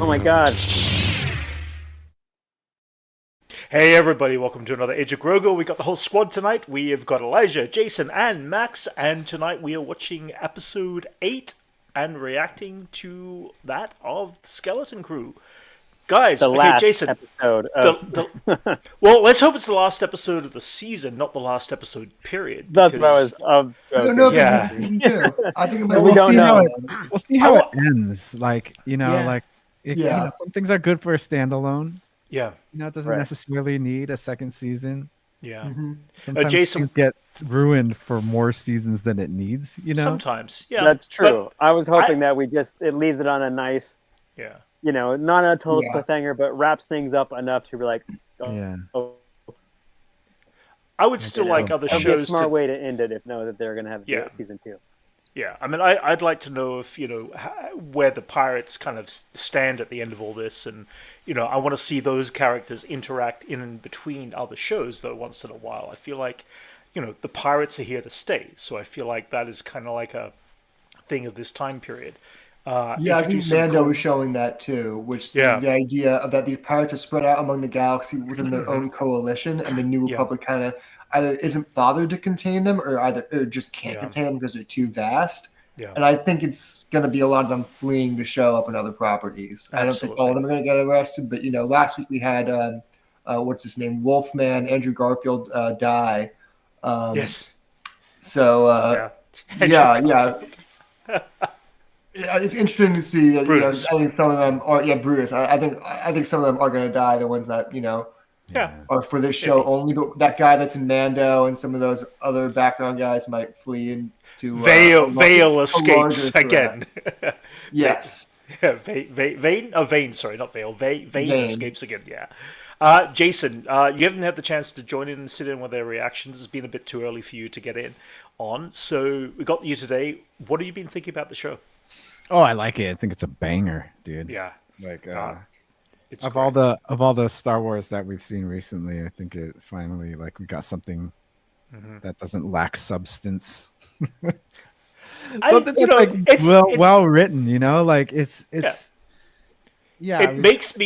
Oh my god. Hey everybody, welcome to another Age of Grogo. We got the whole squad tonight. We have got Elijah, Jason, and Max, and tonight we are watching episode 8 and reacting to that of Skeleton Crew. Guys, The okay, last Jason. episode of... Well, let's hope it's the last episode of the season, not the last episode, period. That's what I was I don't know if Yeah. it's season 2. I think it might Well, be we don't season know. one. We'll see how I it ends. Yeah. Yeah. some things are good for a standalone. Yeah, It doesn't Right. necessarily need a second season. yeah. Sometimes Jason- things get ruined for more seasons than it needs. Sometimes, yeah. That's true. I was hoping I- that it leaves it on a nice, Yeah. not a total Yeah. cliffhanger, but wraps things up enough to be like, Yeah. I would still like other That would be a shows smart to... way to end it if that they're going to have Yeah. season 2. Yeah, I mean, I'd like to know if, where the pirates kind of stand at the end of all this. And, I want to see those characters interact in and between other shows, though, once in a while. I feel like, the pirates are here to stay. So I feel like that is kind of like a thing of this time period. Yeah, I think Introduce some Mando cool- was showing that too, which Yeah. is the idea of that these pirates are spread out among the galaxy within their own coalition, and the New Yeah. Republic kind of either isn't bothered to contain them, or just can't Yeah. contain them because they're too vast. Yeah. And I think it's going to be a lot of them fleeing to show up in other properties. I don't think all of them are going to get arrested, but last week we had what's his name, Wolfman, Andrew Garfield die. Yes. So Yeah. yeah. Yeah, it's interesting to see that. Brutus. I think some of them are. Yeah, Brutus. I think some of them are going to die. The ones that Yeah. are for this show only. But that guy that's in Mando and some of those other background guys might flee into Vale a escapes larger again. Yes. Yeah, Vane? Oh, Vane, sorry, not Vale. Vane escapes again, yeah. Jason, you haven't had the chance to join in and sit in with their reactions. It's been a bit too early for you to get in on. So we got you today. What have you been thinking about the show? Oh, I like it. I think it's a banger, dude. Yeah. Like It's of great. all the Star Wars that we've seen recently, I think it finally we got something that doesn't lack substance. Something that's well written, like it's yeah. It makes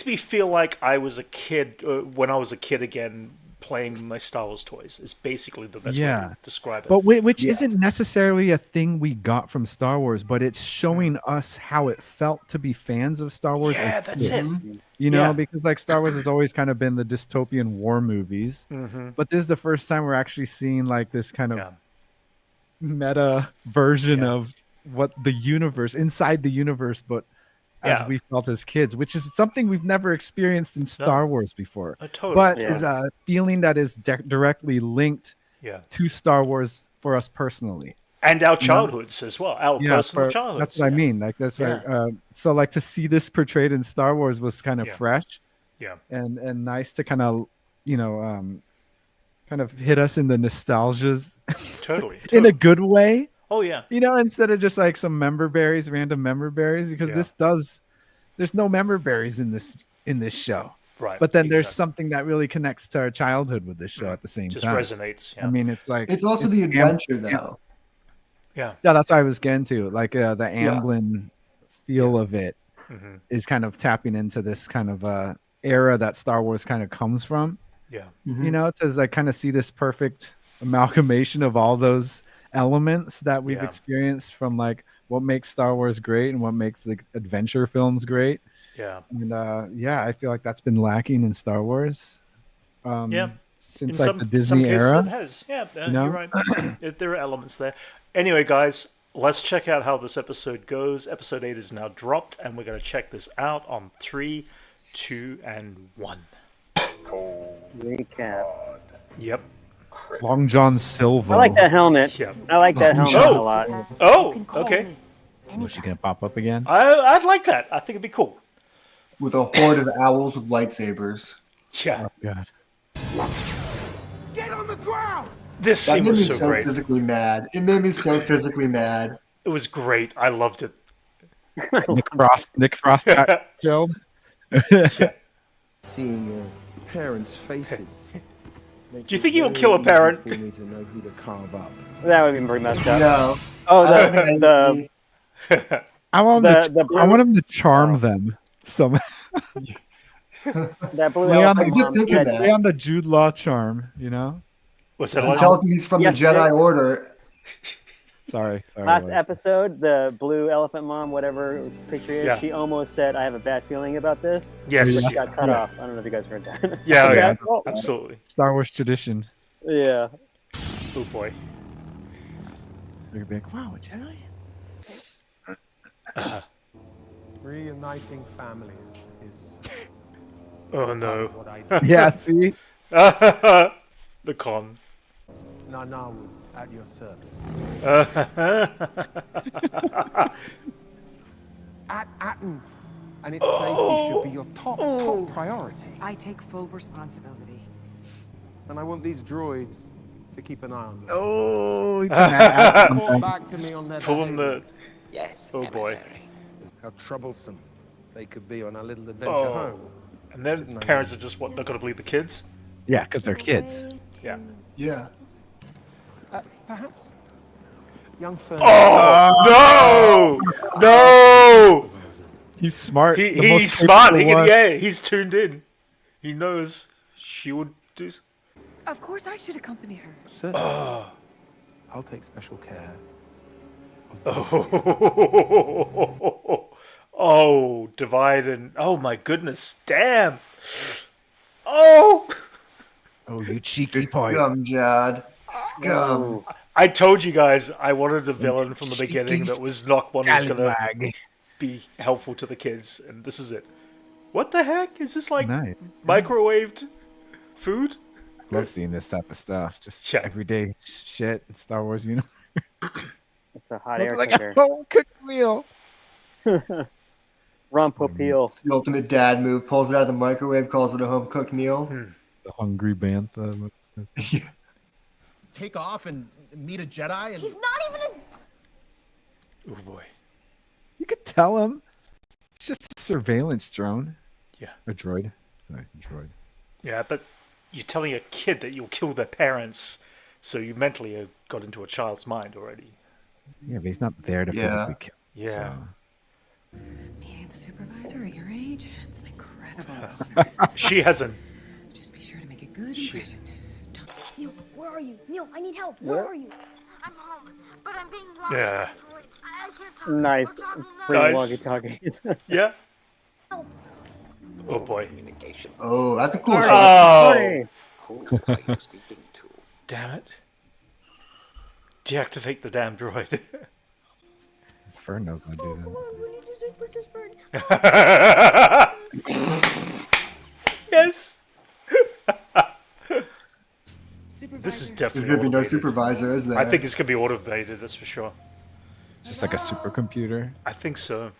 me feel like I was a kid when I was a kid again, playing my Star Wars toys. Is basically the best way to describe it. But which Yes. isn't necessarily a thing we got from Star Wars, but it's showing us how it felt to be fans of Star Wars. Yeah, as that's kids. it. You because Star Wars has always kind of been the dystopian war movies, but this is the first time we're actually seeing this kind of meta version of what the universe inside the universe, but as we felt as kids, which is something we've never experienced in Star Wars before. Totally. But is a feeling that is directly linked to Star Wars for us personally. And our childhoods as well, our personal childhoods. That's what I mean. That's right. So to see this portrayed in Star Wars was kind of fresh, and nice to kind of kind of hit us in the nostalgias, Totally. in a good way. Oh yeah. Instead of just some random member berries, because there's no member berries in this show. Right. But then there's something that really connects to our childhood with this show at the same just time. resonates. Yeah. I mean, it's It's also the adventure, though. Yeah. Yeah, that's what I was getting to. The Amblin feel of it is kind of tapping into this kind of era that Star Wars kind of comes from. Yeah. To kind of see this perfect amalgamation of all those elements that we've experienced from what makes Star Wars great and what makes the adventure films great. Yeah. And I feel like that's been lacking in Star Wars. Since the Disney era. It has. Yeah, you're right. There are elements there. Anyway, guys, let's check out how this episode goes. Episode 8 is now dropped, and we're going to check this out on 3, 2, and 1. Recap. Yep. Long John Silver. I like that helmet. Yeah. I like that helmet a lot. Oh, okay. Was she gonna pop up again? I'd like that. I think it'd be cool. With a horde of owls with lightsabers. Yeah. God. Get on the ground! This That scene made me was so so great. physically mad. It made me so physically mad. It was great. I loved it. Nick Frost got killed. Seeing your parents' faces. Do you think he will kill a parent? For me to know who to carve up. That would be pretty messed up. No. Oh, I don't think the I want him to The I want him to charm them. Some That blue lay on elephant mom Think of said, that. lay on the Jude Law charm, you know. What's that He like? tells me he's from Yes, the Jedi it- Order. Sorry. last what? episode, the blue elephant mom, whatever picture is, Yeah. she almost said, "I have a bad feeling about this." Yes. But Yeah. she got cut Yeah. off. I don't know if you guys heard that. Yeah, Was yeah, that- oh, absolutely. Star Wars tradition. yeah. Oh boy. They're gonna be like, wow, a Jedi? Reuniting families is Oh no. what I do. Yeah, see? The con. Nanawu, at your service. At Atten, and its safety should be your top priority. I take full responsibility. And I want these droids to keep an eye on them. Oh, it's an Report back to me on their Pulling behavior. the. Yes, Oh boy. How troublesome they could be on our little adventure Oh. home. And then parents are just what, not going to believe the kids? Yeah, because they're kids. Yeah. Yeah. Perhaps. Young Fern. Oh no! No! He's smart. He, the most he's smart. capable one. Yeah, he's tuned in. He knows she would do. Of course I should accompany her. Certainly. I'll take special care. Oh, oh, divide and oh my goodness, damn! Oh, Oh, you cheeky boy. Scum, Jad. Scum. I told you guys I wanted a villain from the beginning that was not one who's gonna Scallywag. be helpful to the kids, and this is it. What the heck is this like? Nice. Microwaved food? Love seeing this type of stuff. Just Yeah. everyday shit in Star Wars universe. It's a hot air Like kicker. a home cooked meal. Rump appeal. It's the ultimate dad move. Pulls it out of the microwave, calls it a home cooked meal. The hungry bantha. Take off and meet a Jedi and He's not even a. Oh boy. You could tell him. It's just a surveillance drone. Yeah. A droid. Sorry, droid. Yeah, but you're telling a kid that you'll kill their parents, so you mentally have got into a child's mind already. Yeah, but he's not there to Yeah. physically kill. Yeah. Meeting the supervisor at your age, it's an incredible. She hasn't. Just be sure to make a good impression. Don't Neil, where are you? Neil, I need help. Where are you? I'm home, but I'm being locked. Yeah. I can't talk. Nice. Free Nice. walkie-talkies. Yeah. Oh boy. Oh, that's a cool Sorry. shot. Oh! Who are you speaking to? Damn it. Deactivate the damn droid. Fern knows how to do Come on, we need to save Princess Fern. Yes. supervisor. This is There's definitely going to be no automated. supervisor, is there? I think it's going to be automated, that's for sure. It's just like a supercomputer. I think so.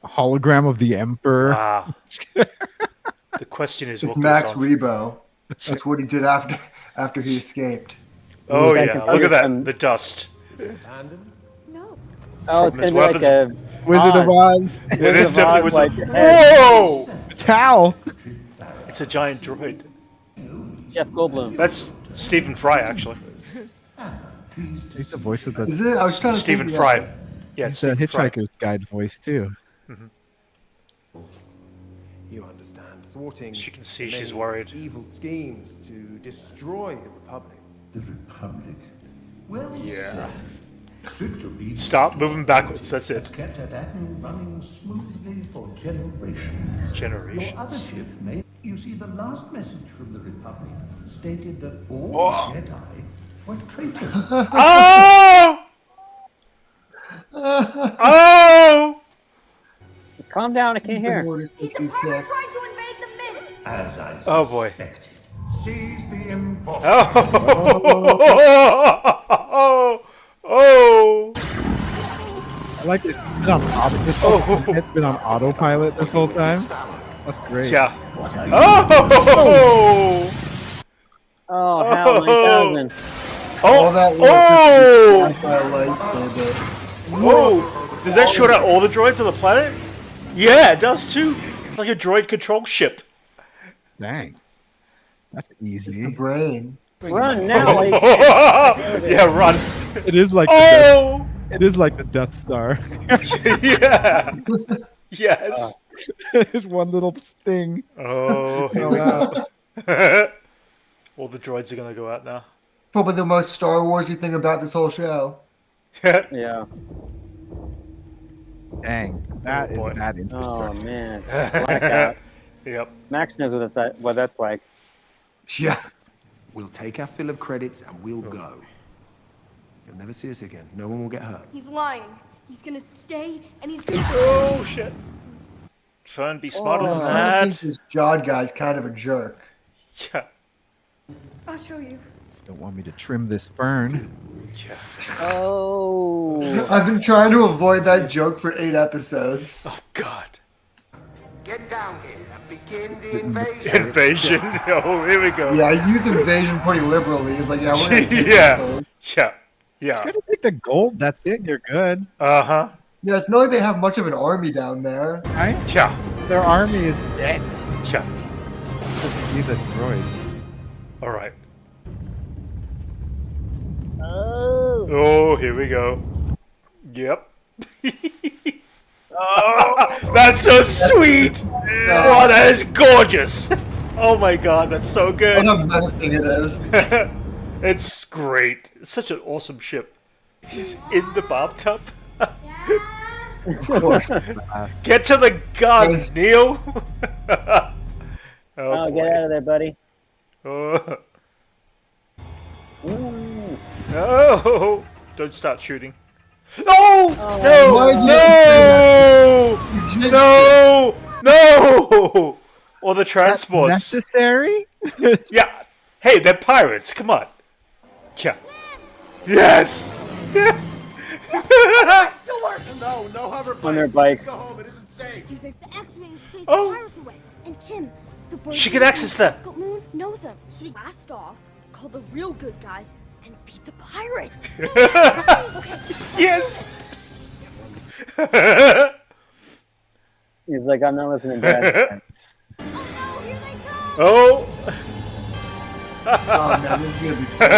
A hologram of the Emperor. Ah. The question is, It's what Max goes on? Rebo. That's what he did after he escaped. Oh That yeah, could look be at that, some- the dust. Abandoned? No. Oh, it's From gonna his be like a Wizard of Oz. Oz. It is of definitely Oz, Wizard. like, head. Whoa! It's Hal. It's a giant droid. Jeff Goldblum. That's Stephen Fry, actually. He's the voice of the, Is it? I was trying to Stephen think, Fry. Yeah, he's the Stephen Fry. Hitchhiker's Guide voice too. You understand. Thwarting She can see the she's many worried. evil schemes to destroy the Republic. the Republic. Well, Yeah. strict obedience Start moving backwards, that's it. kept at Atten running smoothly for generations. Your Generations. other ship made. You see, the last message from the Republic stated that all Jedi were traitors. Oh! Oh! Calm down, I can't hear. Order He's a 66. pervert trying to invade the Mint. As I Oh, boy. suspected. Seize the imposter. Oh! Oh! I like it. It's been on it's been on autopilot this whole time. That's great. Yeah. Oh! Oh, Hal 9000. All that work Oh! just by lightsaber. Whoa! Does that shoot out all the droids on the planet? Yeah, it does too. It's like a droid control ship. Dang. That's The easy. brain. Run now. Like, Yeah, run. It is like Oh! it is like the Death Star. Yeah. Yes. One little sting. Oh, here we wow. go. All the droids are gonna go out now. Probably the most Star Warsy thing about this whole show. Yeah. Dang, that is boy. bad Oh infrastructure. man. Blackout. Yep. Max knows what that's like. Yeah. We'll take our fill of credits and we'll go. You'll never see us again. No one will get hurt. He's lying. He's gonna stay, and he's gonna. Oh shit. Fern, be smarter than I think that. this Jod guy's kind of a jerk. Yeah. I'll show you. Don't want me to trim this fern. Yeah. Oh. I've been trying to avoid that joke for 8 episodes. Oh god. Get down here and begin the invasion. Invasion. Oh, here we go. Yeah, I use invasion pretty liberally. It's like, yeah, we're gonna take Yeah. this. Yeah. Yeah. Just gotta take the gold. That's it. You're good. Uh-huh. Yeah, it's not like they have much of an army down there. Right? Yeah. Their army is dead. Yeah. Just be the droids. All right. Oh. Oh, here we go. Yep. Oh, that's so sweet. Oh, that is gorgeous. Oh my god, that's so good. Look how menacing it is. It's great. It's such an awesome ship. He's in the bathtub. Of course. Get to the guns, Neil. Oh, boy. get out of there, buddy. Oh. Ooh. No! Don't start shooting. No! Why No! did No! No! Or the That's transports. necessary? Yeah. Hey, they're pirates. Come on. Yeah. Yes! No, no hover On their bikes. Go home. It isn't safe. You think the X-Wings chased Oh. the pirates away? And Kim, the boy She can access them. Telescope Moon knows them. So we blast off, call the real good guys, and beat the pirates. Yes! He's like, I'm not listening to that. Oh no, here they come! Oh! Oh man, this is gonna be sweet.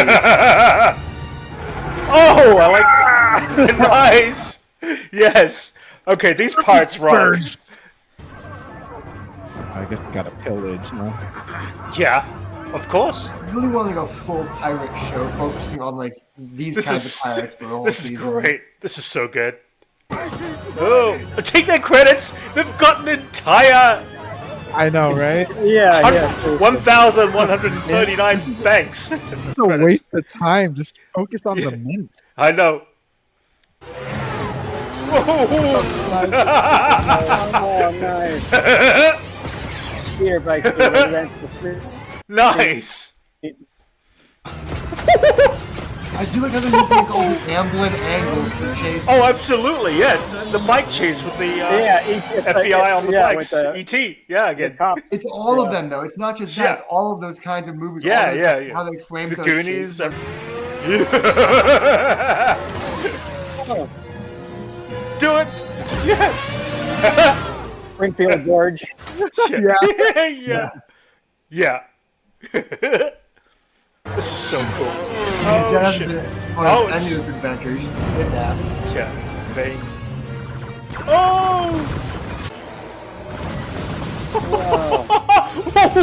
Oh, I like that. Nice. Yes. Okay, these pirates rock. I guess they got a pillage, no? Yeah, of course. I really want like a full pirate show focusing on like these This kinds is of pirates for a whole this is season. great. This is so good. Oh, take their credits. They've got an entire I know, right? Yeah, yeah. 1,139 banks. It's a waste of time. Just focus on the mint. I know. Oh, nice. Speeder bikes, dude. Residential speeder. Nice. I do like how they're using like all the Amblin angles for chase. Oh, absolutely. Yeah, it's the bike chase with the Yeah, FBI on the yeah, bikes. with the- ET. Yeah, again. Cops. It's all of them though. It's not just that. Yeah. It's all of those kinds of movies. Yeah, all those, yeah, yeah. How they frame The those Goonies. chases. Oh, Do it. Yes. Springfield Gorge. Yeah. Yeah. Yeah. This is so cool. You Oh, don't shit. have to Oh, any of it's- this adventure. You just did that. Yeah. Bang. Oh!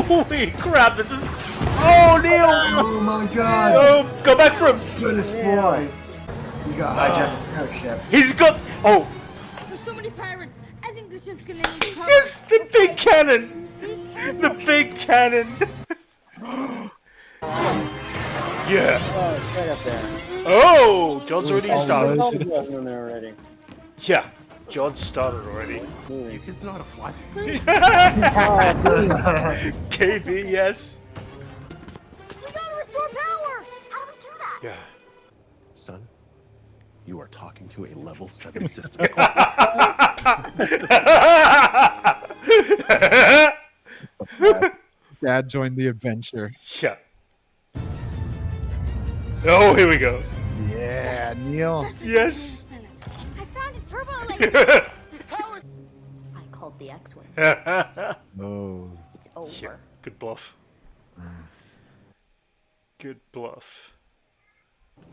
Holy crap, this is... Oh, Neil! Oh my god! Oh, go back for him! Goodness boy! He's got hijacked the pirate ship. He's got... Oh, There's so many pirates. I think the ship's gonna need cover. yes, the big cannon! The big cannon! Yeah. Oh, right up there. Oh, John's already started. Oh, he wasn't in there already. Yeah, John started already. You kids know how to fly? KB, yes. We gotta restore power. How do we do that? Yeah. Son, you are talking to a level 7 system. Dad joined the adventure. Yeah. Oh, here we go. Yeah, Neil. Yes. I found a turbo laser. I called the X-Wing. Oh. It's over. Yeah, good bluff. Good bluff.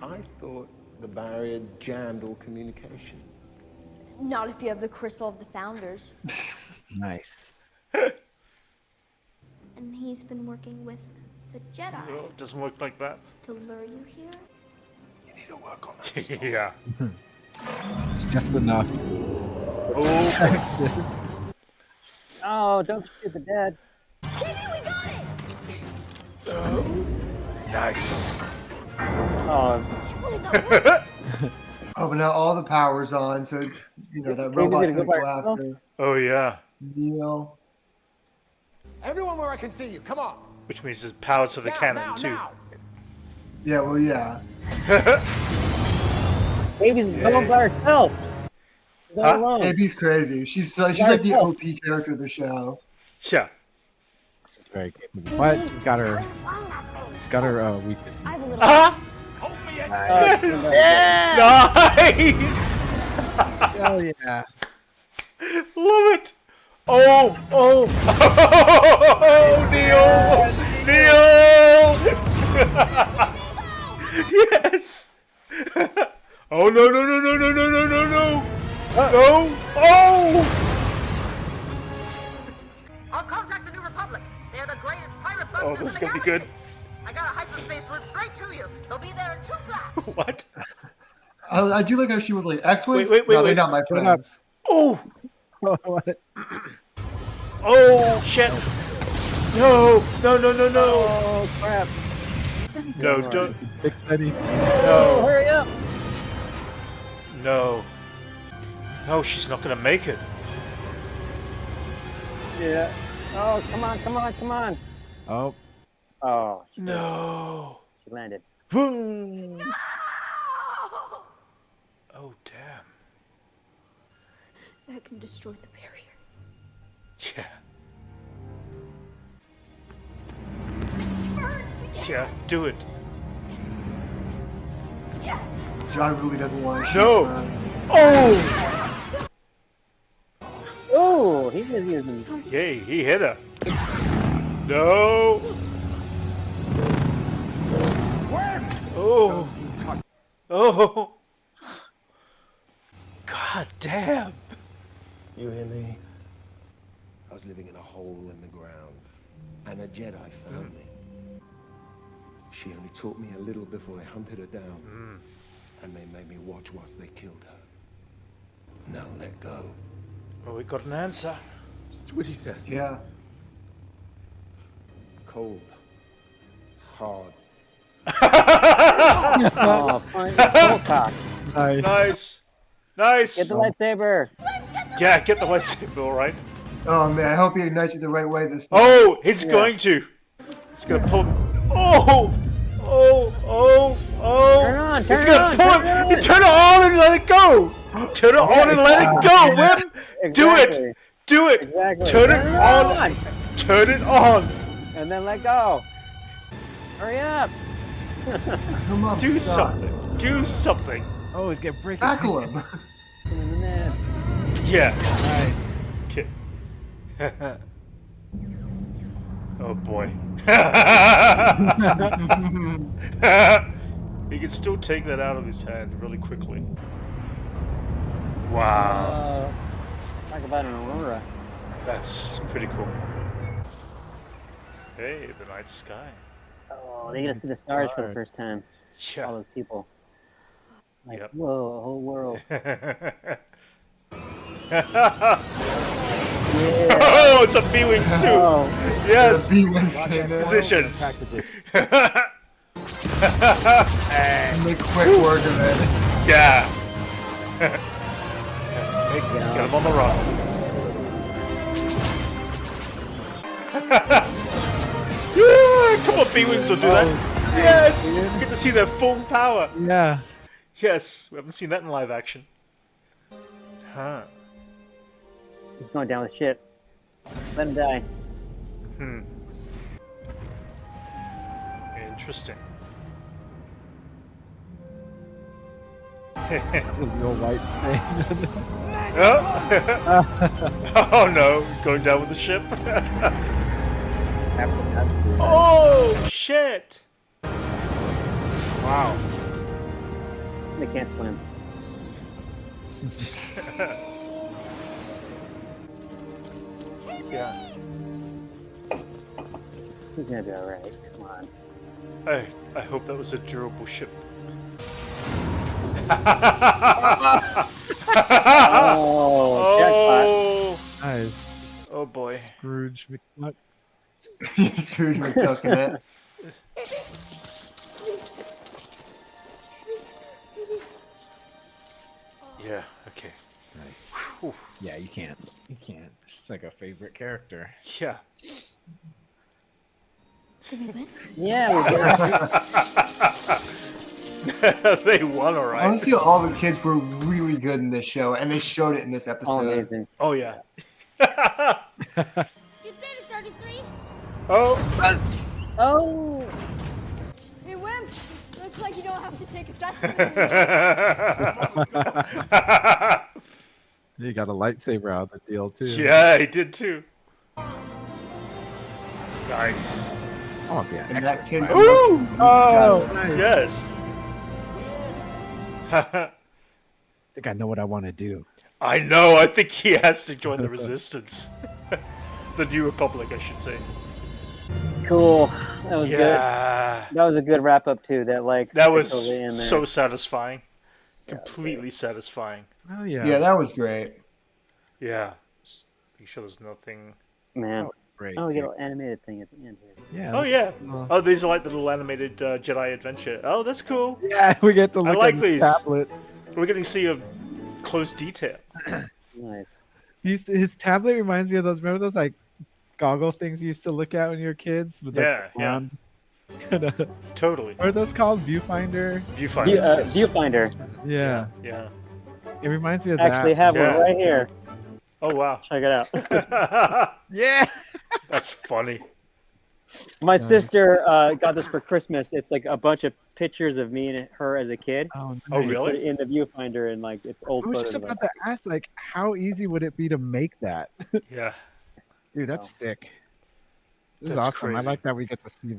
I thought the barrier jammed all communication. Not if you have the crystal of the founders. Nice. And he's been working with the Jedi No, it doesn't work like that. to lure you here? You need to work on that. Yeah. It's just enough. Oh. Oh, don't shoot the dad. Baby, we got it! Nice. Oh, Oh, but now all the power's on, so you know that Maybe robot's they'd gonna go by go herself? after Oh yeah. Neil. Everyone where I can see you, come on. Which means there's power to the cannon too. Yeah, well, yeah. Baby's going by herself. She's all Huh? alone. Baby's crazy. She's like the OP character of the show. Yeah. She's very capable. But she's got her weakness. I have a little. Ah! Nice. Nice! Hell yeah. Love it! Oh! Oh! Oh! Neil! Neil! Yes! Oh no no no no no no no no no! No! Oh! I'll contact the New Republic. They're the greatest pirate busters Oh, this is in the gonna be galaxy. good. I got a hyperspace route straight to you. They'll be there in 2 flaps. What? I do like how she was like X-Wings. Wait, no, they're wait. not my friends. Oh! Oh shit! No! No no no no! Oh, crap. No, don't. Big City. Oh, No. hurry up. No. No, she's not gonna make it. Yeah. Oh, come on, come on, come on. Oh. Oh, No. she landed. Oh damn. That can destroy the barrier. Yeah. Yeah, do it. John really doesn't want to shoot. No. Oh! Oh, he was using. Yay, he hit her. No. Oh. Oh. God damn. You hear me? I was living in a hole in the ground, and a Jedi found me. She only taught me a little before they hunted her down, and they made me watch whilst they killed her. Now let go. Oh, we got an answer. That's what he says. Yeah. Cold. Hard. Oh, fine. Full cock. Nice. Nice. Nice. Get the lightsaber. Yeah, get the lightsaber, all right. Oh man, I hope he ignites it the right way this time. Oh, he's going to. He's gonna pull. Oh, oh, oh, oh. Turn on, He's turn gonna on, pull turn it. on. You turn it on and let it go. Turn it on and let it go, Wim. Do Exactly. it. Do it. Exactly. Turn it on. Turn it on. And then let go. Hurry up. Come on, Do son. something. Do something. Oh, he's getting breaking. Tackle him. Yeah. Nice. Okay. Oh boy. He can still take that out of his hand really quickly. Wow. Talk about an aurora. That's pretty cool. Hey, the night sky. Oh, they get to see the stars for the first time. Yeah. All those people. Like, Yep. whoa, a whole world. Oh, it's a B-Wings too. Oh. Yes. B-Wings. Positions. Make quick work of it. Yeah. Get him on the run. Yeah, come on, B-Wings will do that. Yes! We get to see their full power. Yeah. Yes, we haven't seen that in live action. Huh. He's going down with shit. Let him die. Interesting. Real white thing. Oh. Oh no, going down with the ship. Oh shit! Wow. They can't swim. Yeah. He's gonna be all right. Come on. I hope that was a durable ship. Oh, jackpot. Oh, Nice. oh boy. Scrooge McNutt. Scrooge McDuck in it. Yeah. Okay. Nice. Whew. Yeah, you can't. You can't. It's like a favorite character. Yeah. Did we win? Yeah, we did. They won, all right. Honestly, all the kids were really good in this show, and they showed it in this All episode. amazing. Oh yeah. You did it, 33! Oh. Oh. Hey, Wimp! Looks like you don't have to take assessment. You got a lightsaber out of the deal too. Yeah, he did too. Nice. Oh yeah. And that kid. Ooh! Oh, nice. Yes. I think I know what I want to do. I know. I think he has to join the Resistance. The New Republic, I should say. Cool. That was good. Yeah. That was a good wrap up too. That was totally in there. so satisfying. Completely satisfying. Oh yeah. Yeah, that was great. Yeah. Make sure there's nothing. Man. Great. Oh, we got an animated thing at the end here. Yeah. Oh yeah. Oh, these are like the little animated Jedi adventure. Oh, that's cool. Yeah, we get to look like at these. the tablet. We're getting to see a close detail. Nice. His tablet reminds me of those. Remember those like goggle things you used to look at when you were kids? With, like, Yeah, the round kinda- Totally. What are those called? Viewfinder. Viewfinders. Viewfinder. Yeah. Yeah. It reminds me of Actually, that. have Yeah. one right here. Oh wow. Check it out. Yeah. That's funny. My sister got this for Christmas. It's like a bunch of pictures of me and her as a kid. Oh, Oh nice. really? Put it in the viewfinder and like it's old I was photos just of about us. to ask, like, how easy would it be to make that? Yeah. Dude, that's sick. This is That's awesome. I crazy. like that we get to see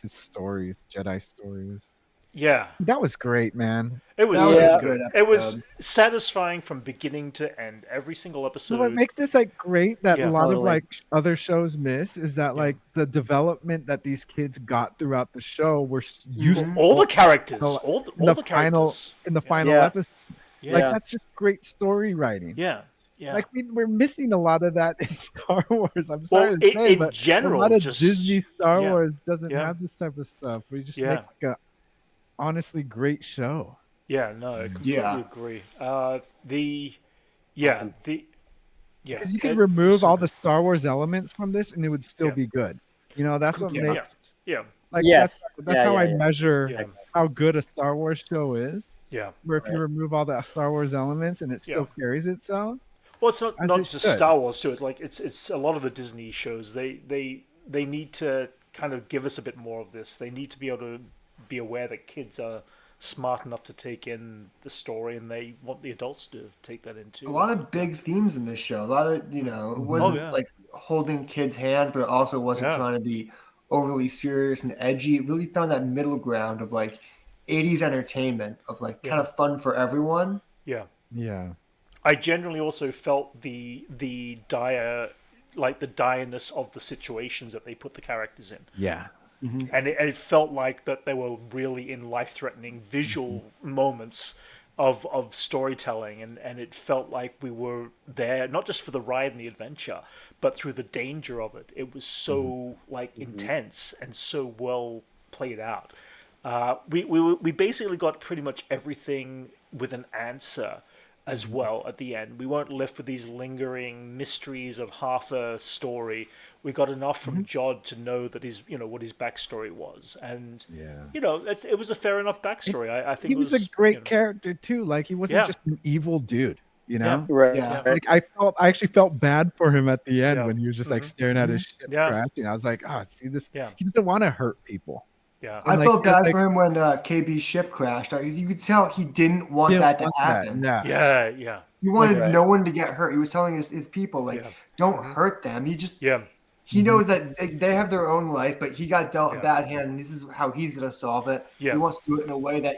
his stories, Jedi stories. Yeah. That was great, man. It was That was so a good. good It was episode. satisfying from beginning to end. Every single episode. So what makes this like great that Yeah. a lot of Totally. like other shows miss is that like the development that these kids got throughout the show were useful all the characters. So, All in the the final characters. in the final Yeah. episode. Yeah. Like that's just great story writing. Yeah. Yeah. Like we're missing a lot of that in Star Wars. I'm sorry Well, to say, in but general, a lot of just- Disney Star yeah. Wars doesn't Yeah. have this type of stuff. We just Yeah. make like a honestly great show. Yeah, no, I completely Yeah. agree. The yeah. Because you could it- remove so all good. the Star Wars elements from this, and it would still Yeah. be good. You know, that's what Yeah. makes Yeah. like Yes. that's Yeah, how yeah, I yeah. measure Yeah. how good a Star Wars show is. Yeah. Where if you remove all the Star Wars elements and it still carries itself. Well, it's not As not it just should. Star Wars too. It's like it's a lot of the Disney shows. They need to kind of give us a bit more of this. They need to be able to be aware that kids are smart enough to take in the story, and they want the adults to take that in too. A lot of big themes in this show. A lot of, it wasn't yeah. like holding kids' hands, but it also wasn't Yeah. trying to be overly serious and edgy. It really found that middle ground of like 80s entertainment, of like kind of fun for everyone. Yeah. Yeah. I generally also felt the direness of the situations that they put the characters in. Yeah. And it felt like that they were really in life-threatening visual moments of storytelling, and it felt like we were there not just for the ride and the adventure, but through the danger of it. It was so intense and so well played out. We basically got pretty much everything with an answer as well at the end. We weren't left with these lingering mysteries of half a story. We got enough from Jod to know that what his backstory was, and it was a fair enough backstory. I think He was a great character too. Like he wasn't Yeah. just an evil dude, you know? Yeah. Right. Yeah. right. Like I actually felt bad for him at the end Yeah. when he was just like staring at his ship Yeah. crashing. I was like, oh, see this. Yeah. He doesn't want to hurt people. Yeah. I And, felt like, bad for him when KB's ship crashed. You could tell he didn't want Didn't that to want that. happen. Yeah. Yeah. He wanted Right. no one to get hurt. He was telling his people, like, Yeah. don't hurt them. Yeah. He knows that they have their own life, but he got dealt Yeah. a bad hand, and this is how he's going to solve it. Yeah. He wants to do it in a way that,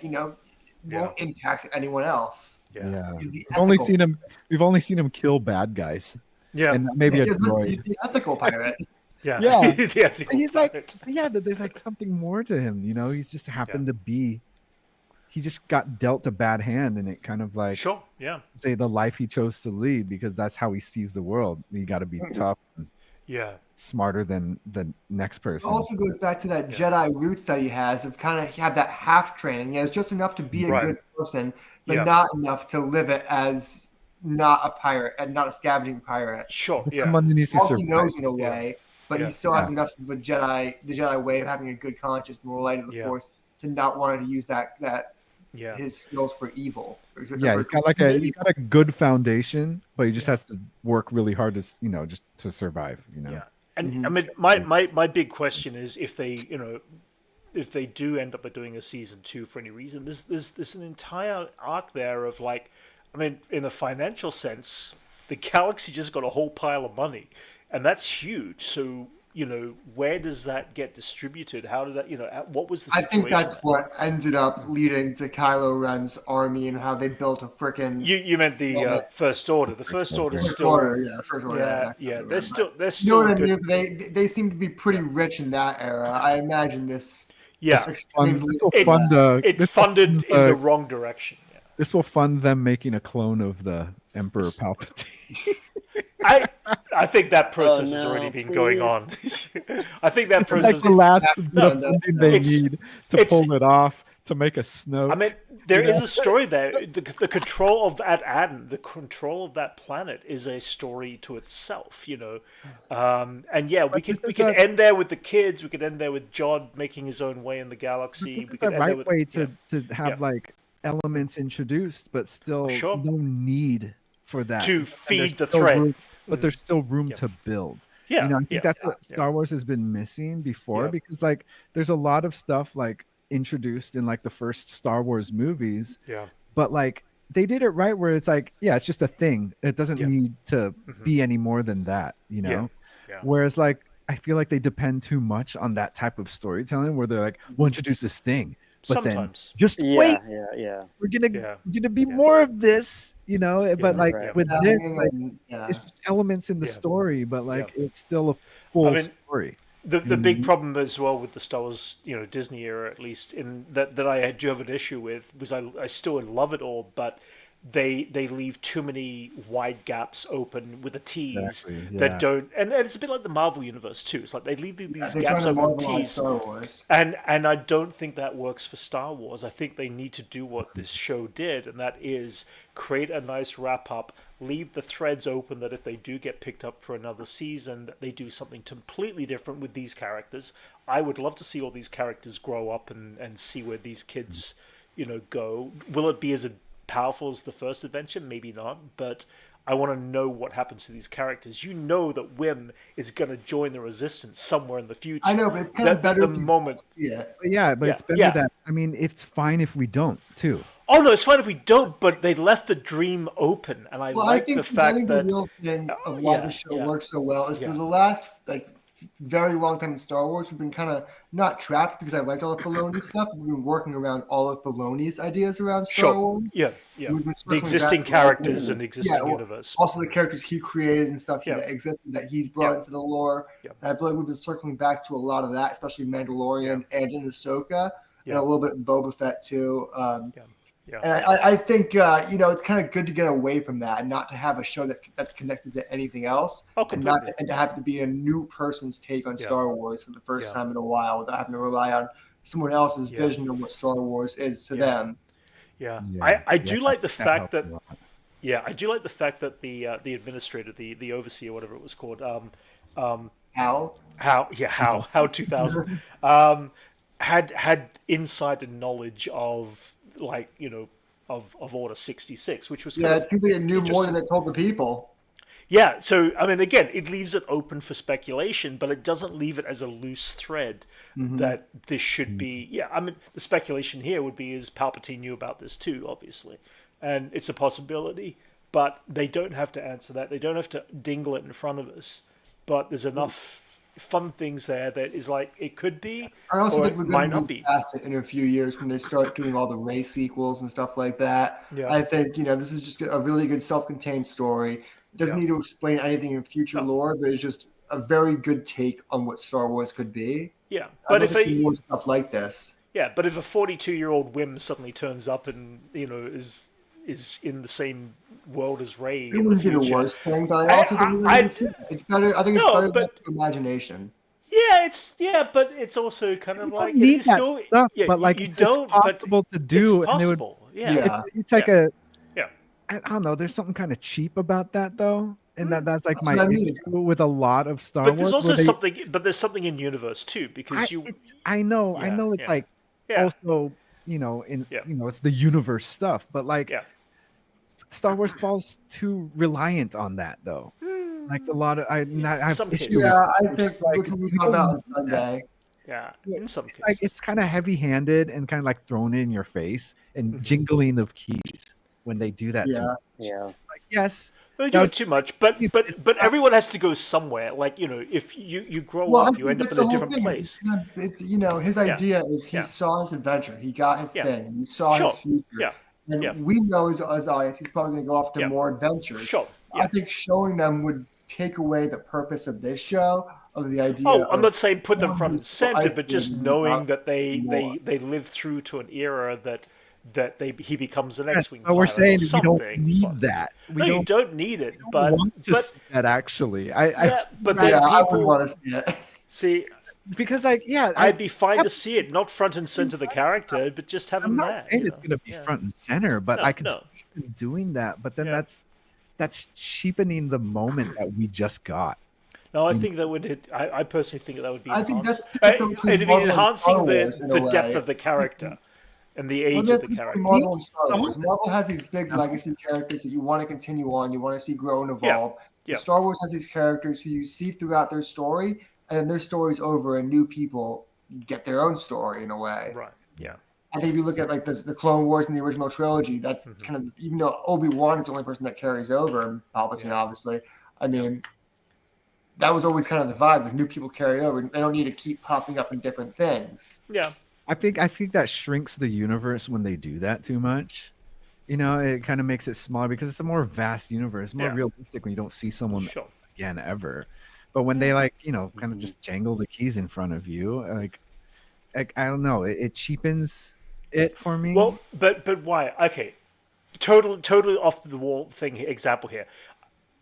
won't impact anyone else. Yeah. Yeah. He's the We've only ethical- seen him. We've only seen him kill bad guys. Yeah. and maybe a He's droid. the ethical pirate. Yeah. Yeah. The ethical He's pirate. like, yeah, there's like something more to him, you know. He's just happened to be. He just got dealt a bad hand, and it kind of like Sure. Yeah. say the life he chose to lead because that's how he sees the world. You got to be tough, and Yeah. smarter than the next It person. also goes back to that Jedi roots that he has of kind of have that half training. He has just enough to be a Right. good person, but Yeah. not enough to live it as not a pirate and not a scavenging pirate. Sure. Yeah. Someone who needs to All survive. he knows in a way, but Yeah. he still has enough of the Jedi way of having a good conscience and the light of the Force to not want to use that his skills for evil. Yeah, he's got a good foundation, but he just has to work really hard to just to survive. Yeah. And I mean, my big question is if they do end up doing a season 2 for any reason, there's an entire arc there of like, I mean, in the financial sense, the galaxy just got a whole pile of money, and that's huge. So where does that get distributed? How did that, what was the situation? I think that's what ended up leading to Kylo Ren's army and how they built a freaking. You meant the First Order. The First Order is still. First Order. Yeah. They're still. You know what I mean? They seem to be pretty rich in that era. I imagine this. Yeah, it funded in the wrong direction. Yeah. This will fund them making a clone of the Emperor Palpatine. I think that process has already been going on. I think that process is like the last bit of funding they need to pull it off to make a Snoke. I mean, there is a story there. The control of Aden, the control of that planet, is a story to itself. And yeah, we could end there with the kids. We could end there with Jod making his own way in the galaxy. This is the right way to have like elements introduced, but still no need for that to feed the thread. But there's still room to build. Yeah, I think that's what Star Wars has been missing before, because like there's a lot of stuff like introduced in like the first Star Wars movies. Yeah. But like they did it right where it's like, it's just a thing. It doesn't need to be any more than that, Yeah. Whereas like I feel like they depend too much on that type of storytelling where they're like, we'll introduce this thing. But sometimes then just wait. Yeah. We're gonna be more of this, but like with this, like it's just elements in the story, but like it's still a full story. The big problem as well with the Star Wars, Disney era, at least, in that I do have an issue with, was I still love it all, but they leave too many wide gaps open with a tease that don't, and it's a bit like the Marvel universe too. It's like they leave these gaps open with tease, Star Wars. and I don't think that works for Star Wars. I think they need to do what this show did, and that is create a nice wrap up, leave the threads open that if they do get picked up for another season, that they do something completely different with these characters. I would love to see all these characters grow up and see where these kids, go. Will it be as powerful as the first adventure? Maybe not, but I want to know what happens to these characters. You know that Wim is going to join the Resistance somewhere in the future. I know, but it's kind of better the moment. But it's better that. I mean, it's fine if we don't too. Oh no, it's fine if we don't. But they left the dream open, and I like the fact that the real thing of why the show works so well is for the last very long time in Star Wars, we've been kind of not trapped because I liked all the Filoni stuff. We've been working around all of Filoni's ideas around Star Wars. Yeah. The existing characters and the existing universe. Also the characters he created and stuff that existed that he's brought into the lore. And I feel like we've been circling back to a lot of that, especially Mandalorian and in Ahsoka, and a little bit in Boba Fett too. And I think it's kind of good to get away from that and not to have a show that's connected to anything else, and to have to be a new person's take on Star Wars for the first time in a while without having to rely on someone else's vision of what Star Wars is to them. I do like the fact that I do like the fact that the administrator, the overseer, whatever it was called, Hal 2000 had insight and knowledge of of Order 66, which was it seems like it knew more than it told the people. Yeah, so I mean, again, it leaves it open for speculation, but it doesn't leave it as a loose thread that this should be. Yeah, I mean, the speculation here would be is Palpatine knew about this too, obviously, and it's a possibility, but they don't have to answer that. They don't have to dingle it in front of us. But there's enough fun things there that is like it could be. I also think we're might going to move past it in a few years when they start doing all the Rey sequels and stuff like that. Yeah. I think this is just a really good self-contained story. It doesn't need to explain anything in future lore, but it's just a very good take on what Star Wars could be. Yeah, but if see more stuff like this. Yeah, but if a 42-year-old whim suddenly turns up and is in the same world as Rey, it wouldn't be the worst thing, but I also think it's better. I think it's better than imagination. Yeah, but it's also kind of like need it's that still, stuff, yeah, but like you it's don't. possible to do. It's possible. It's like a. Yeah. I don't know. There's something kind of cheap about that, though, and that's like That's my issue with a lot of Star Wars. But there's also something. But there's something in universe too, because I know. It's like also it's the universe stuff, but like Star Wars falls too reliant on that, though. Like a lot of I some cases. Yeah, I think like we talk about on Sunday. Yeah, in some cases, like it's kind of heavy-handed and kind of like thrown in your face and jingling of keys when they do that. Yeah. Like yes, they do it too much, but everyone has to go somewhere. Like if you grow up, you end up in a different place. His idea is he saw his adventure, he got his thing, he saw his future. Yeah. And we know as audience, he's probably going to go off to more adventures. Sure. I think showing them would take away the purpose of this show, of the idea. Oh, I'm not saying put them front and center, but just knowing that they live through to an era that he becomes an X-wing pilot. We're saying we don't need that. You don't need it, but see that actually. I would want to see it. See. Because I'd be fine to see it, not front and center the character, but just have him there. I'm not saying it's going to be front and center, but I can see them doing that. But then that's cheapening the moment that we just got. No, I think that would. I personally think that would be. I think that's it'd be enhancing the depth of the character and the age of the character. Marvel and Star Wars. Marvel has these big legacy characters that you want to continue on, you want to see grow and evolve. Star Wars has these characters who you see throughout their story. And their story's over, and new people get their own story in a way. Right. Yeah. I think if you look at like the Clone Wars and the original trilogy, that's kind of, even though Obi-Wan is the only person that carries over, and Palpatine obviously. I mean, that was always kind of the vibe. With new people carry over, they don't need to keep popping up in different things. Yeah. I think that shrinks the universe when they do that too much. It kind of makes it smaller because it's a more vast universe, more realistic when you don't see someone again ever. But when they kind of just jangle the keys in front of you, like I don't know, it cheapens it for me. Well, but why? Okay, totally off the wall example here.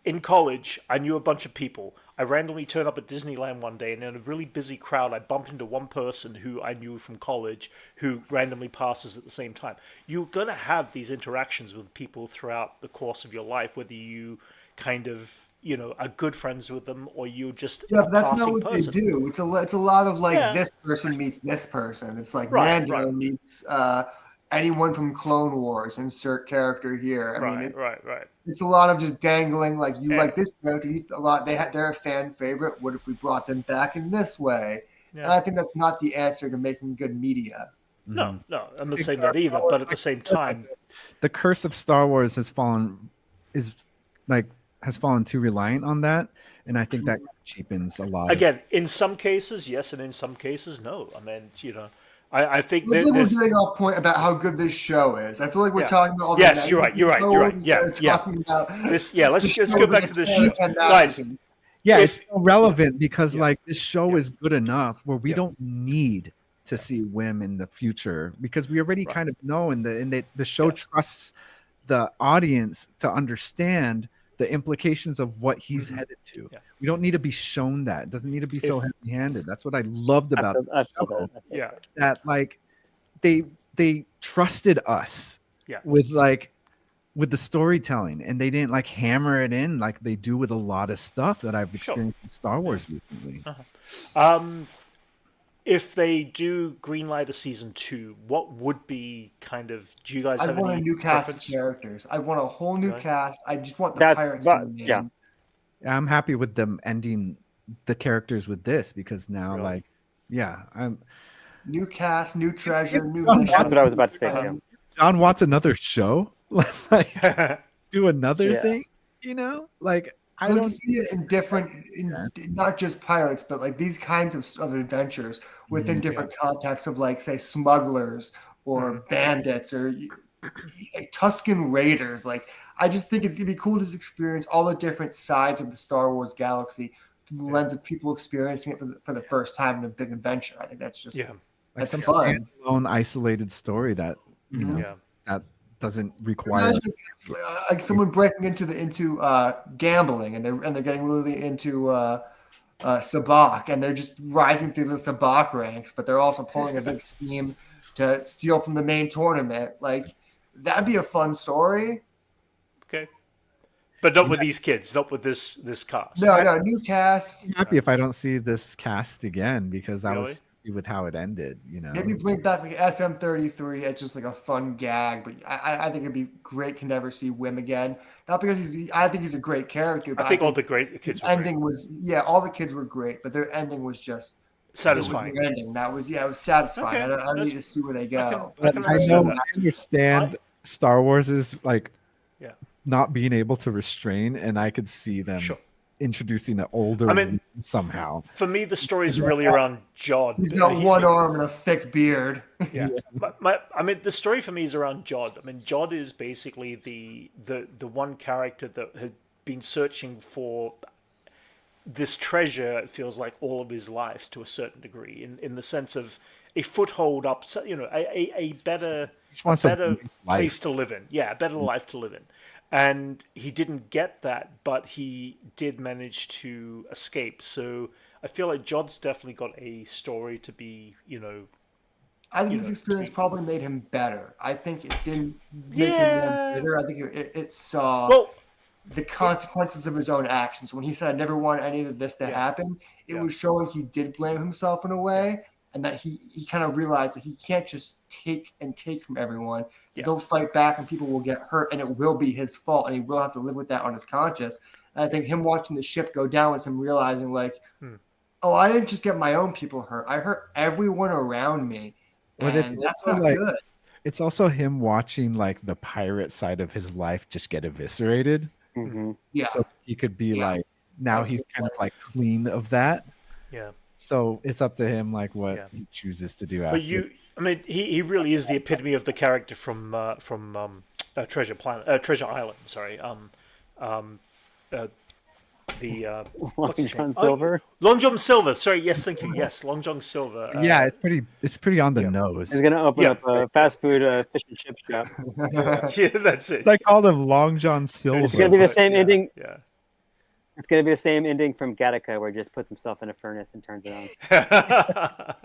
In college, I knew a bunch of people. I randomly turned up at Disneyland one day, and in a really busy crowd, I bumped into one person who I knew from college who randomly passes at the same time. You're going to have these interactions with people throughout the course of your life, whether you kind of are good friends with them, or you just but that's not what they do. It's a lot of like this person meets this person. It's like Mando meets anyone from Clone Wars. Insert character here. I mean, right. It's a lot of just dangling. Like you like this character. They're a fan favorite. What if we brought them back in this way? Yeah. And I think that's not the answer to making good media. No, I'm not saying that either. But at the same time, the curse of Star Wars has fallen too reliant on that, and I think that cheapens a lot. Again, in some cases, yes, and in some cases, no. I mean, I think we're getting off point about how good this show is. I feel like we're talking about all the yes, you're right. Yeah. About this. Yeah, let's go back to this show. Guys, it's relevant because this show is good enough where we don't need to see Wim in the future because we already kind of know, and the show trusts the audience to understand the implications of what he's headed to. Yeah. We don't need to be shown that. It doesn't need to be so heavy-handed. That's what I loved about the show. Yeah. That they trusted us with the storytelling, and they didn't hammer it in like they do with a lot of stuff that I've experienced in Star Wars recently. If they do greenlight a season 2, what would be kind of? Do you guys have any? I want a new cast of characters. I want a whole new cast. I just want the pirates. I'm happy with them ending the characters with this because now, I'm new cast, new treasure, new. That's what I was about to say. John wants another show, do another thing. I don't see it in different, not just pirates, but these kinds of adventures within different contexts of say smugglers or bandits or Tusken Raiders. I just think it's gonna be cool to experience all the different sides of the Star Wars galaxy through the lens of people experiencing it for the first time in a big adventure. I think that's just like that's some fun. standalone, isolated story that you know that doesn't require. Imagine like someone breaking into gambling, and they're getting really into sabacc, and they're just rising through the sabacc ranks, but they're also pulling a big scheme to steal from the main tournament. Like that'd be a fun story. Okay, but not with these kids, not with this cast. No, new cast. I'm happy if I don't see this cast again because I was Really? happy with how it ended. You know, Maybe bring back like SM-33 as just like a fun gag, but I think it'd be great to never see Wim again. Not because I think he's a great character, but I think all the great kids. Ending was all the kids were great, but their ending was just satisfying. Ending that was it was satisfying. Okay, I need to see where they go. I understand Star Wars is like not being able to restrain, and I could see them introducing an older somehow. For me, the story is really around Jod. He's got one arm and a thick beard. Yeah. The story for me is around Jod. I mean, Jod is basically the one character that had been searching for this treasure, it feels like, all of his life to a certain degree, in the sense of a foothold up, a better place to live in. Yeah, a better life to live in. And he didn't get that, but he did manage to escape. So I feel like Jod's definitely got a story to be, I think this experience probably made him better. I think it didn't make him bitter. I think it saw the consequences of his own actions. When he said, "I never want any of this to happen," it was showing he did blame himself in a way, and that he kind of realized that he can't just take from everyone. They'll fight back, and people will get hurt, and it will be his fault, and he will have to live with that on his conscience. And I think him watching the ship go down was him realizing, like, oh, I didn't just get my own people hurt. I hurt everyone around me. But that's not good. It's also him watching like the pirate side of his life just get eviscerated. Mm-hmm. Yeah. So he could be like, now he's kind of like clean of that. Yeah. So it's up to him, like what he chooses to do after. But he really is the epitome of the character from Treasure Island. Sorry. Long John Silver. Long John Silver. Sorry. Yes, thank you. Yes, Long John Silver. Yeah, it's pretty on the nose. He's gonna open up a fast food fish and chip shop. Yeah, that's it. I call him Long John Silver. It's gonna be the same ending. Yeah. It's gonna be the same ending from Gattaca, where he just puts himself in a furnace and turns it on.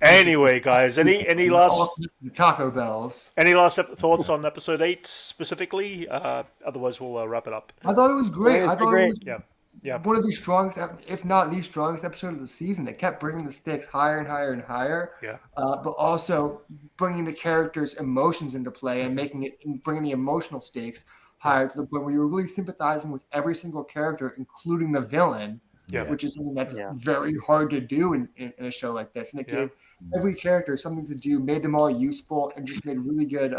Anyway, guys, any last Taco Bells? Any last thoughts on episode 8 specifically? Otherwise, we'll wrap it up. I thought it was great. I thought it was yeah. one of the strongest, if not the strongest episode of the season. It kept bringing the stakes higher and higher and higher. Yeah. But also bringing the characters' emotions into play and bringing the emotional stakes higher to the point where you were really sympathizing with every single character, including the villain. Yeah. Which is something that's very hard to do in a show like this. And it gave every character something to do, made them all useful, and just made really good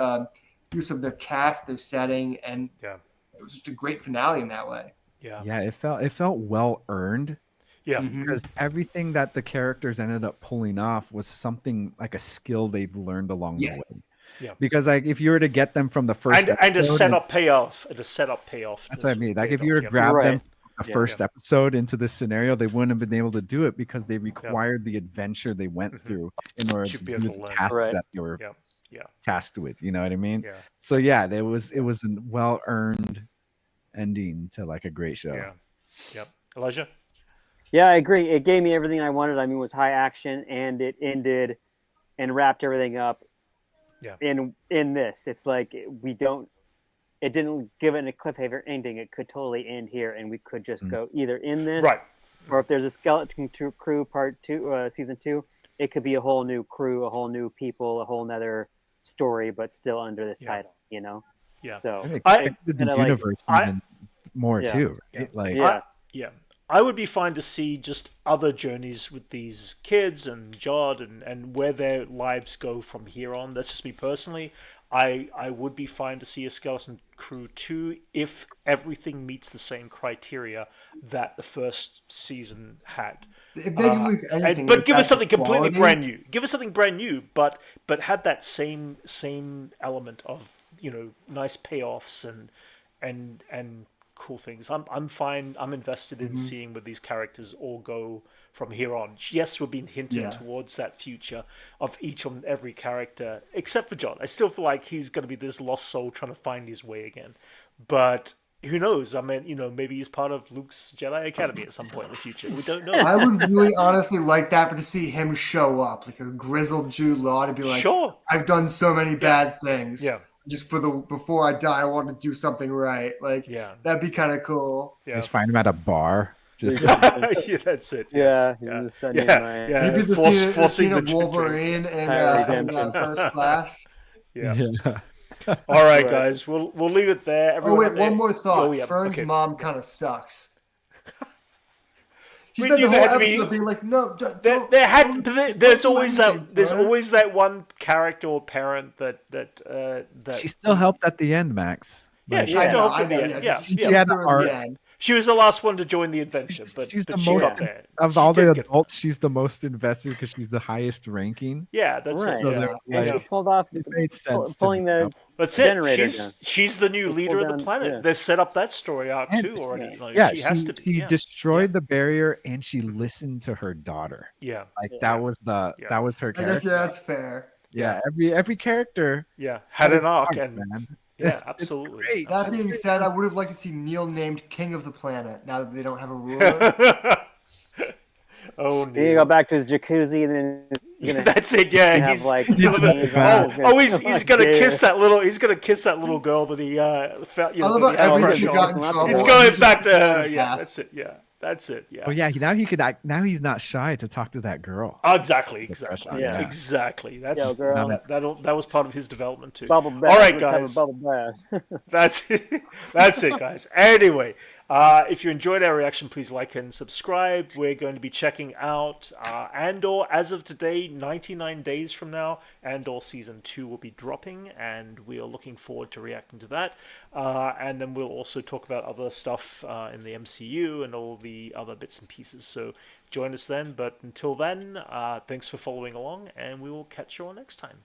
use of their cast, their setting, and it was just a great finale in that way. Yeah, it felt well earned. Yeah, because everything that the characters ended up pulling off was something like a skill they've learned along the way. Yeah, because like if you were to get them from the first and a setup payoff, That's what I mean. Like if you were to grab them from the first episode into this scenario, they wouldn't have been able to do it because they required the adventure they went through in order to do the tasks that they were tasked with. You know what I mean? Yeah. So yeah, it was a well earned ending to like a great show. Yeah. Yep. Elijah? Yeah, I agree. It gave me everything I wanted. I mean, it was high action, and it ended and wrapped everything up. Yeah. In this, it's like it didn't give it a cliffhanger ending. It could totally end here, and we could just go either in this, or if there's a Skeleton Crew Part 2, Season 2, it could be a whole new crew, a whole new people, a whole nother story, but still under this title, you know? Yeah. So I expected the universe even more too, right? I would be fine to see just other journeys with these kids and Jod and where their lives go from here on. That's just me personally. I would be fine to see a Skeleton Crew 2 if everything meets the same criteria that the first season had. If they release anything, but give us something completely brand new. Give us something brand new, but had that same element of nice payoffs and cool things. I'm fine. I'm invested in seeing where these characters all go from here on. Yes, we're being hinted towards that future of each and every character, except for John. I still feel like he's going to be this lost soul trying to find his way again. But who knows? I mean, maybe he's part of Luke's Jedi Academy at some point in the future. We don't know. I would really honestly like that, but to see him show up like a grizzled Jude Law to be like, sure, I've done so many bad things. Yeah. Just before I die, I want to do something right. Like, that'd be kind of cool. Yeah. Just find him at a bar. Just yeah, that's it. Yes. Maybe the scene of Wolverine in First Class. Yeah. All right, guys, we'll leave it there. Everyone one more thought. Fern's mom kind of sucks. She spent the whole episode being like, "No, there's always that one character or parent that she still helped at the end, Max. Yeah, she still helped at the end. Yeah, she had art. She was the last one to join the adventure, but she got there. Of all the adults, she's the most invested because she's the highest ranking. Yeah, that's it. So she pulled off it made sense pulling the that's it. She's the new leader of the planet. Yeah. They've set up that story arc too already. Like, she has to be. She destroyed the barrier and she listened to her daughter. Yeah, that was her character. I guess that's fair. Yeah, every character. Yeah, had an arc and. Yeah, absolutely. That being said, I would have liked to see Neil named King of the Planet now that they don't have a ruler. Oh, Neil. You go back to his jacuzzi and then that's it. Yeah, he's gonna kiss that little. He's gonna kiss that little girl that he felt. I love how every he got in trouble. He's going back to her. Yeah, that's it. Yeah. That's it. Yeah. Oh yeah. Now he could act. Now he's not shy to talk to that girl. Exactly. Yeah. Exactly. That's that was part of his development too. Bubble bath. All right, guys. Bubble bath. That's it. That's it, guys. Anyway, if you enjoyed our reaction, please like and subscribe. We're going to be checking out Andor as of today. 99 days from now, Andor season 2 will be dropping, and we are looking forward to reacting to that. And then we'll also talk about other stuff in the MCU and all the other bits and pieces. So join us then. But until then, thanks for following along, and we will catch you all next time.